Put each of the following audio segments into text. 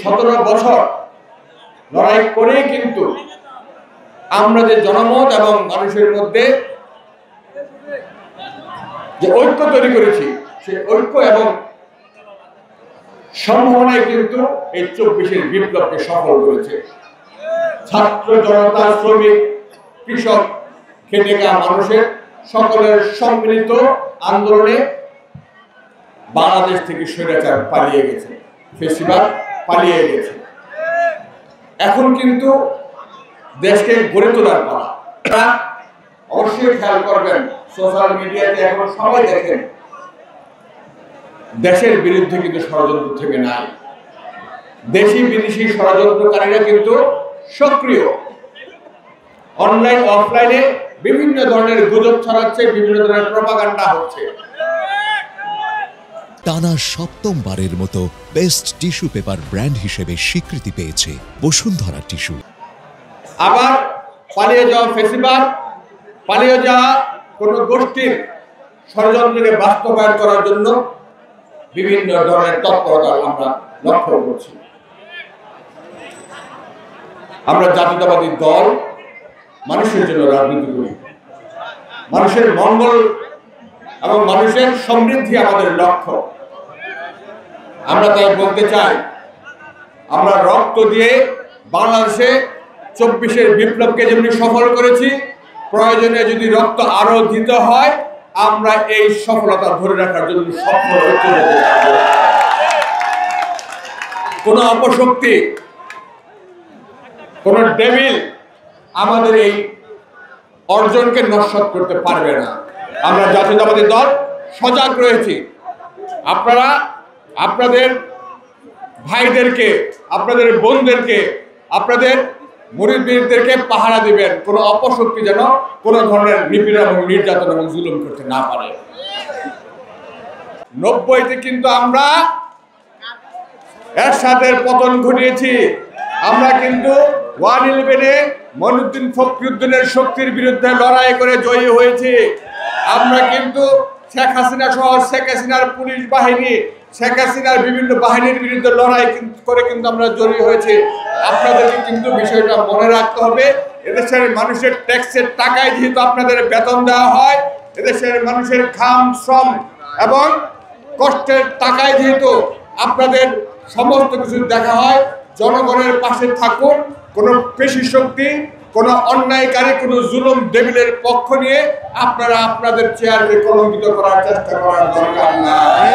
17 বছর লড়াই করে কিন্তু আমরা যে জনমত এবং মানুষের মধ্যে যে ঐক্য তৈরি করেছি, সেই ঐক্য এবং সম্ভাবনায় কিন্তু এই 24-এর বিপ্লবকে সফল করেছে। ছাত্র জনতা, শ্রমিক, কৃষক, খেটে খাওয়া মানুষের সকলের সম্মিলিত আন্দোলনে বাংলাদেশ থেকে স্বৈরাচার পালিয়ে গেছে, ফ্যাসিবাদ পালিয়ে গেছে। এখন কিন্তু দেশকে গড়ে তোলার পালা। অবশ্যই খেয়াল করবেন, সোশ্যাল মিডিয়াতে এখন সবাই দেখেন দেশের বিরুদ্ধে কিন্তু ষড়যন্ত্র থেকে নাই। দেশি বিদেশি ষড়যন্ত্রকারীরা কিন্তু সক্রিয়। অনলাইন অফলাইনে বিভিন্ন ধরনের গুজব ছড়াচ্ছে, বিভিন্ন ধরনের প্রপাগান্ডা হচ্ছে। টানা 7ম-বারের মতো বেস্ট টিস্যু পেপার ব্র্যান্ড হিসেবে স্বীকৃতি পেয়েছে বসুন্ধরা টিস্যু। আবার পালিয়ে যাওয়া ফ্যাসিবাদ, পালিয়ে যাওয়া কোন গোষ্ঠীর ষড়যন্ত্রকে বাস্তবায়ন করার জন্য বিভিন্ন ধরনের তৎপরতা আমরা লক্ষ্য করছি। আমরা জাতীয়তাবাদী দল মানুষের জন্য রাজনীতি করি। মানুষের মঙ্গল এবং মানুষের সমৃদ্ধি আমাদের লক্ষ্য। আমরা তাই বলতে চাই, আমরা রক্ত দিয়ে বাংলাদেশে 24-এর বিপ্লবকে যেমনি সফল করেছি, প্রয়োজনে যদি রক্ত আরো দিতে হয়, আমরা এই সফলতা ধরে রাখার জন্য সফল হতে হবে। কোন অপশক্তি, কোন ডেভিল আমাদের এই অর্জনকে নস্যাৎ করতে পারবে না। আমরা জাতীয়তাবাদী দল সজাগ রয়েছি। আপনারা আপনাদের ভাইদেরকে, আপনাদের বোনদেরকে, আপনাদের মুরিদদেরকে পাহারা দিবেন, কোন অপশক্তি যেন কোন ধরনের নিপীড়ন এবং নির্যাতন এবং জুলুম করতে না পারে। 90-তে কিন্তু আমরা এরশাদের পতন ঘটিয়েছি। আমরা কিন্তু 111-এ মঈনুদ্দিন ফখরুদ্দিনের শক্তির বিরুদ্ধে লড়াই করে জয়ী হয়েছি। আমরা কিন্তু শেখ হাসিনা সহ শেখ হাসিনার পুলিশ বাহিনী, শেখ হাসিনার বিভিন্ন বাহিনীর বিরুদ্ধে লড়াই করে কিন্তু আমরা জয়ী হয়েছি। আপনাদেরকে কিন্তু বিষয়টা মনে রাখতে হবে। এদেশের মানুষের ট্যাক্সের টাকায় যেহেতু আপনাদের বেতন দেওয়া হয়, এদেশের মানুষের ঘাম, শ্রম এবং কষ্টের টাকায় যেহেতু আপনাদের সমস্ত কিছু দেখা হয়, জনগণের পাশে থাকুন। কোনো পেশি শক্তি, কোনো অন্যায়কারী, কোনো জুলুম ডেভিলের পক্ষ নিয়ে আপনারা আপনাদের চেয়ারকে কলঙ্কিত করার চেষ্টা করার দরকার নাই।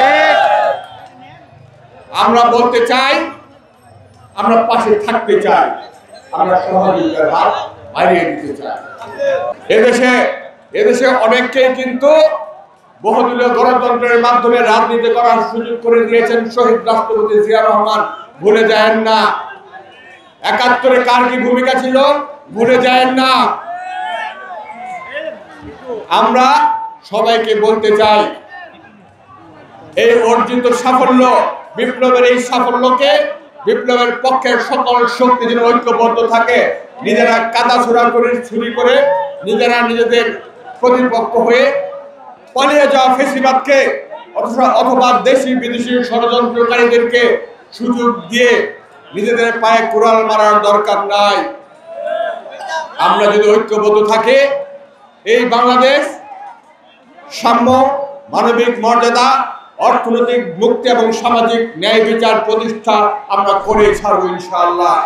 আমরা বলতে চাই, আমরা পাশে থাকতে চাই, আমরা সহযোগিতার হাত বাড়িয়ে দিতে চাই। এদেশে অনেককেই কিন্তু বহুদলীয় গণতন্ত্রের মাধ্যমে রাজনীতি করার সুযোগ করে দিয়েছেন শহীদ রাষ্ট্রপতি জিয়া রহমান। ভুলে যায়েন না 71-এ কার কি ভূমিকা ছিল, ভুলে যায়েন না। আমরা সবাইকে বলতে চাই, এই অর্জিত সাফল্য, বিপ্লবের এই সাফল্যকে, বিপ্লবের পক্ষের সকল শক্তি যেন ঐক্যবদ্ধ থাকে। নিজেরা কাদা ছুরি করে নিজেরা নিজেদের প্রতিপক্ষ হয়ে পালিয়ে যাওয়া ফ্যাসিবাদকে অথবা দেশি বিদেশি ষড়যন্ত্রকারীদেরকে সুযোগ দিয়ে নিজেদের পায়ে কুড়াল মারার দরকার নাই। আমরা যদি ঐক্যবদ্ধ থাকি, এই বাংলাদেশ সাম্য, মানবিক মর্যাদা, অর্থনৈতিক মুক্তি এবং সামাজিক ন্যায় বিচার প্রতিষ্ঠা আমরা করে ছাড়ব ইনশাআল্লাহ।